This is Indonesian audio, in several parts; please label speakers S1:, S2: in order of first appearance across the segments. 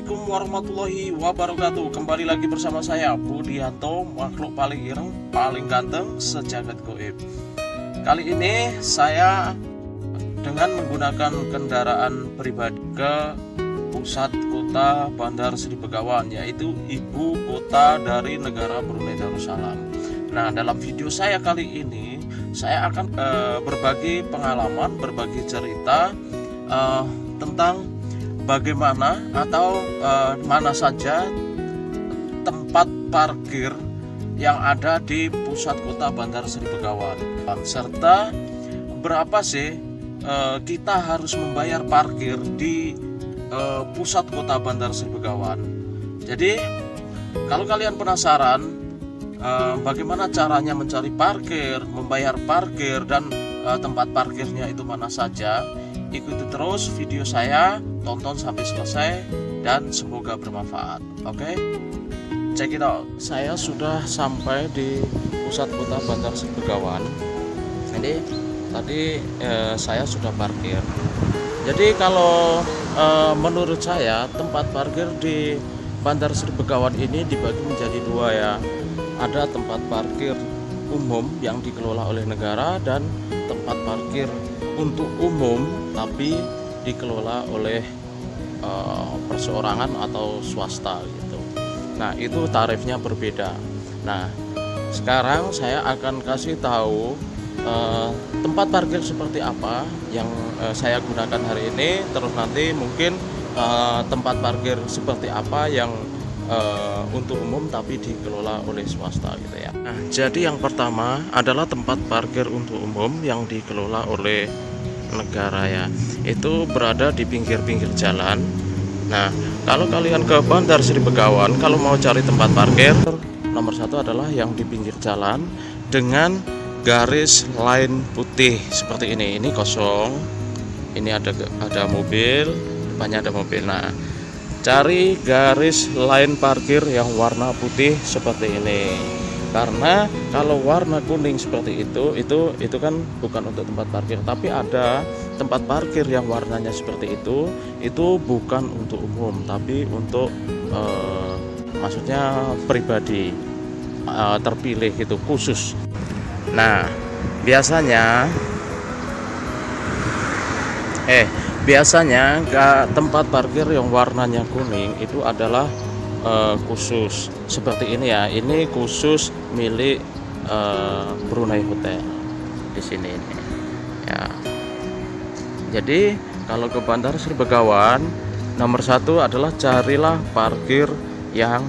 S1: Assalamualaikum warahmatullahi wabarakatuh. Kembali lagi bersama saya Budianto, makhluk paling ireng, paling ganteng sejagat goib. Kali ini saya dengan menggunakan kendaraan pribadi ke pusat kota Bandar Sri Begawan, yaitu ibu kota dari negara Brunei Darussalam. Nah, dalam video saya kali ini saya akan berbagi pengalaman, berbagi cerita tentang bagaimana atau mana saja tempat parkir yang ada di pusat kota Bandar Sri Begawan, serta berapa sih kita harus membayar parkir di pusat kota Bandar Sri Begawan. Jadi kalau kalian penasaran bagaimana caranya mencari parkir, membayar parkir, dan tempat parkirnya itu mana saja, ikuti terus video saya, tonton sampai selesai, dan semoga bermanfaat. Oke, check it out. Saya sudah sampai di pusat kota Bandar Sri Begawan. Ini tadi saya sudah parkir. Jadi kalau menurut saya tempat parkir di Bandar Sri Begawan ini dibagi menjadi dua ya. Ada tempat parkir umum yang dikelola oleh negara dan tempat parkir untuk umum tapi dikelola oleh perseorangan atau swasta gitu. Nah, itu tarifnya berbeda. Nah, sekarang saya akan kasih tahu tempat parkir seperti apa yang saya gunakan hari ini, terus nanti mungkin tempat parkir seperti apa yang untuk umum tapi dikelola oleh swasta gitu ya. Nah, jadi yang pertama adalah tempat parkir untuk umum yang dikelola oleh negara ya. Itu berada di pinggir-pinggir jalan. Nah, kalau kalian ke Bandar Sri Begawan, kalau mau cari tempat parkir, nomor satu adalah yang di pinggir jalan dengan garis line putih seperti ini. Ini kosong. Ini ada mobil, depannya ada mobil. Nah, cari garis line parkir yang warna putih seperti ini. Karena kalau warna kuning seperti itu kan bukan untuk tempat parkir, tapi ada tempat parkir yang warnanya seperti itu bukan untuk umum, tapi untuk maksudnya pribadi, terpilih gitu, khusus. Nah, biasanya tempat parkir yang warnanya kuning itu adalah khusus seperti ini ya. Ini khusus milik Brunei Hotel di sini ini ya. Jadi kalau ke Bandar Sri Begawan, nomor satu adalah carilah parkir yang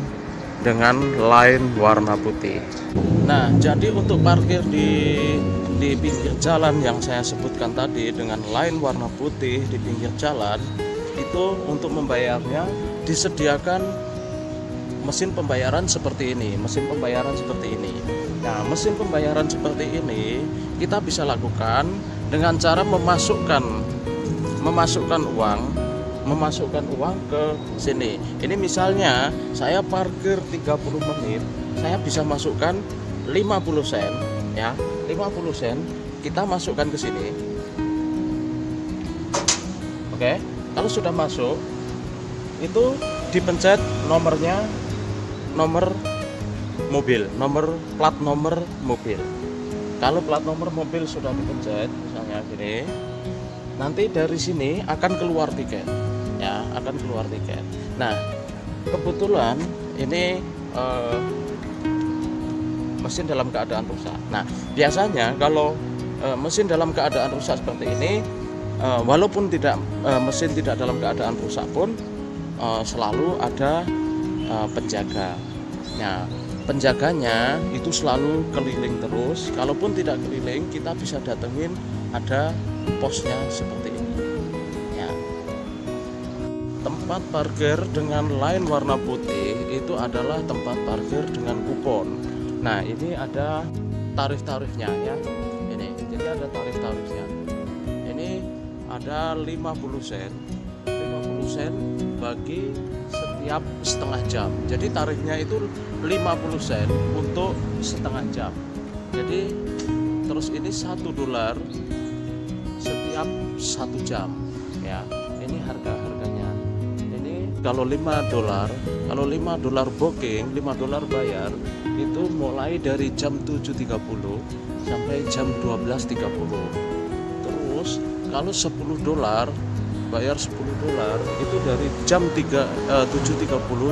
S1: dengan line warna putih. Nah, jadi untuk parkir di pinggir jalan yang saya sebutkan tadi dengan line warna putih di pinggir jalan, itu untuk membayarnya disediakan mesin pembayaran seperti ini, mesin pembayaran seperti ini. Nah, mesin pembayaran seperti ini kita bisa lakukan dengan cara memasukkan uang ke sini. Ini misalnya saya parkir 30 menit, saya bisa masukkan 50 sen ya. 50 sen kita masukkan ke sini. Oke, kalau sudah masuk itu dipencet nomornya, nomor mobil, nomor plat nomor mobil. Kalau plat nomor mobil sudah dipencet, misalnya gini, nanti dari sini akan keluar tiket, ya, akan keluar tiket. Nah, kebetulan ini mesin dalam keadaan rusak. Nah, biasanya kalau mesin dalam keadaan rusak seperti ini, walaupun mesin tidak dalam keadaan rusak pun selalu ada penjaga. Nah, penjaganya itu selalu keliling terus. Kalaupun tidak keliling, kita bisa datengin, ada posnya seperti ini ya. Tempat parkir dengan line warna putih itu adalah tempat parkir dengan kupon. Nah, ini ada tarif-tarifnya ya. Ini, jadi ada tarif-tarifnya. Ini ada 50 sen. 50 sen bagi setiap setengah jam. Jadi tarifnya itu 50 sen untuk setengah jam. Jadi terus ini $1 setiap 1 jam ya. Ini harganya. Ini kalau $5 booking, $5 bayar itu mulai dari jam 7.30 sampai jam 12.30. Terus kalau $10 bayar $10 itu dari jam 7.30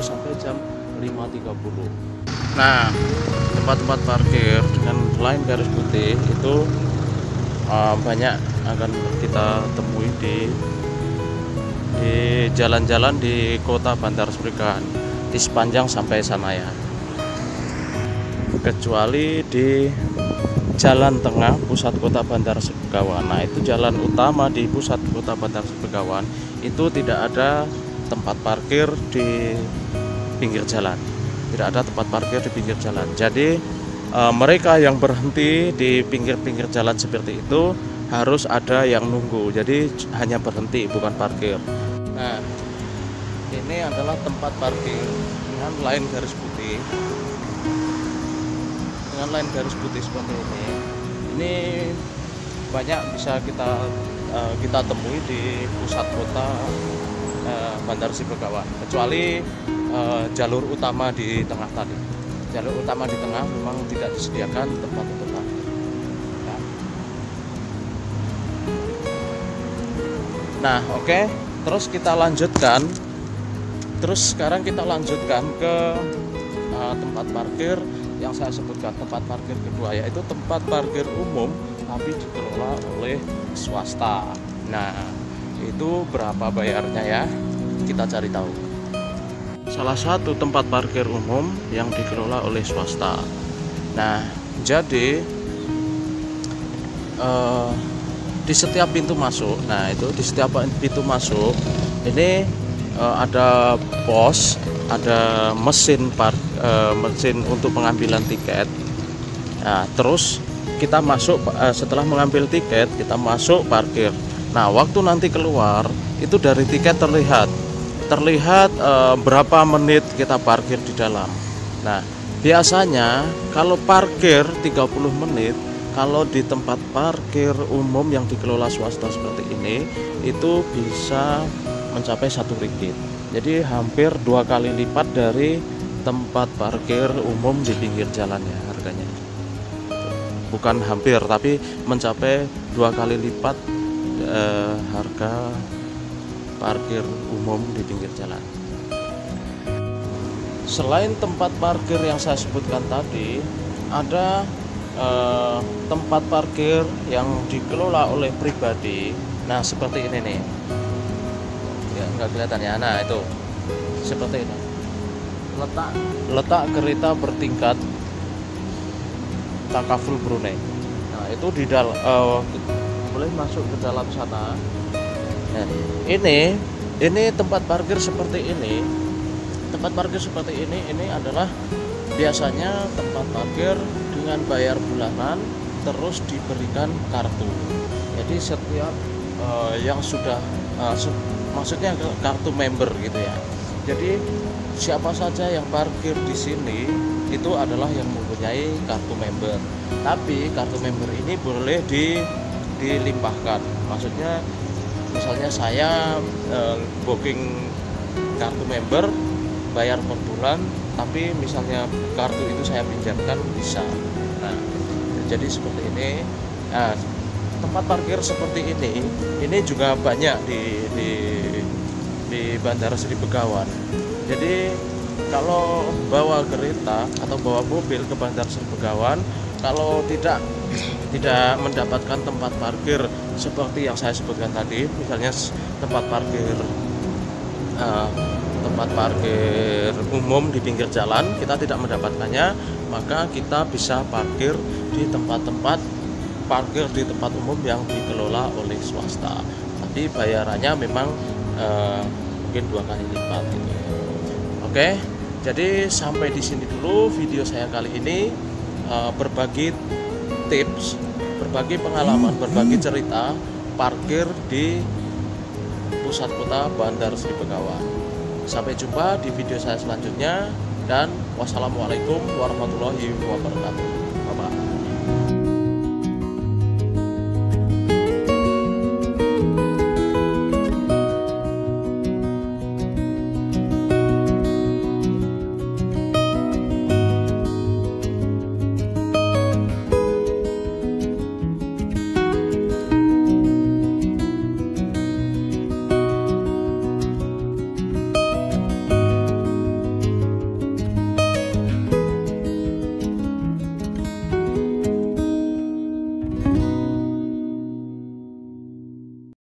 S1: sampai jam 5.30. Nah, tempat-tempat parkir dengan line garis putih itu banyak akan kita temui di jalan-jalan di kota Bandar Seribegawan di sepanjang sampai Sanaya, kecuali di jalan tengah pusat kota Bandar Seribegawan. Nah, itu jalan utama di pusat kota Bandar Seribegawan itu tidak ada tempat parkir di pinggir jalan, tidak ada tempat parkir di pinggir jalan. Jadi mereka yang berhenti di pinggir-pinggir jalan seperti itu harus ada yang nunggu, jadi hanya berhenti bukan parkir. Nah, ini adalah tempat parkir dengan line garis putih, seperti ini. Ini banyak bisa kita temui di pusat kota Bandar Seribegawan, kecuali jalur utama di tengah tadi. Jalur utama di tengah memang tidak disediakan tempat untuk parkir. Ya. Nah, oke. Terus sekarang kita lanjutkan ke tempat parkir yang saya sebutkan, tempat parkir kedua, yaitu tempat parkir umum tapi dikelola oleh swasta. Nah, itu berapa bayarnya ya? Kita cari tahu. Salah satu tempat parkir umum yang dikelola oleh swasta. Nah, jadi di setiap pintu masuk, ini ada pos, ada mesin untuk pengambilan tiket. Nah, terus kita masuk, setelah mengambil tiket kita masuk parkir. Nah, waktu nanti keluar itu dari tiket terlihat berapa menit kita parkir di dalam. Nah, biasanya kalau parkir 30 menit, kalau di tempat parkir umum yang dikelola swasta seperti ini itu bisa mencapai Rp1. Jadi hampir 2 kali lipat dari tempat parkir umum di pinggir jalannya harganya. Bukan hampir, tapi mencapai 2 kali lipat harga parkir umum di pinggir jalan. Selain tempat parkir yang saya sebutkan tadi, ada tempat parkir yang dikelola oleh pribadi. Nah, seperti ini nih ya, nggak kelihatan ya. Nah, itu seperti ini, letak kereta bertingkat Takaful Brunei. Nah, itu di dalam, boleh masuk ke dalam sana. Nah, ini tempat parkir seperti ini. Ini adalah biasanya tempat parkir dengan bayar bulanan, terus diberikan kartu. Jadi setiap yang sudah maksudnya kartu member gitu ya. Jadi siapa saja yang parkir di sini itu adalah yang mempunyai kartu member. Tapi kartu member ini boleh dilimpahkan. Maksudnya misalnya saya booking kartu member bayar per bulan, tapi misalnya kartu itu saya pinjamkan bisa. Nah, jadi seperti ini. Nah, tempat parkir seperti ini juga banyak di Bandara Seribegawan. Jadi kalau bawa kereta atau bawa mobil ke Bandar Seribegawan, kalau tidak mendapatkan tempat parkir seperti yang saya sebutkan tadi, misalnya tempat parkir umum di pinggir jalan, kita tidak mendapatkannya, maka kita bisa parkir di tempat-tempat parkir di tempat umum yang dikelola oleh swasta. Tapi bayarannya memang mungkin 2 kali lipat gitu. Oke, jadi sampai di sini dulu video saya kali ini, berbagi tips, berbagi pengalaman, berbagi cerita parkir di pusat kota Bandar Seribegawan. Sampai jumpa di video saya selanjutnya, dan wassalamualaikum warahmatullahi wabarakatuh.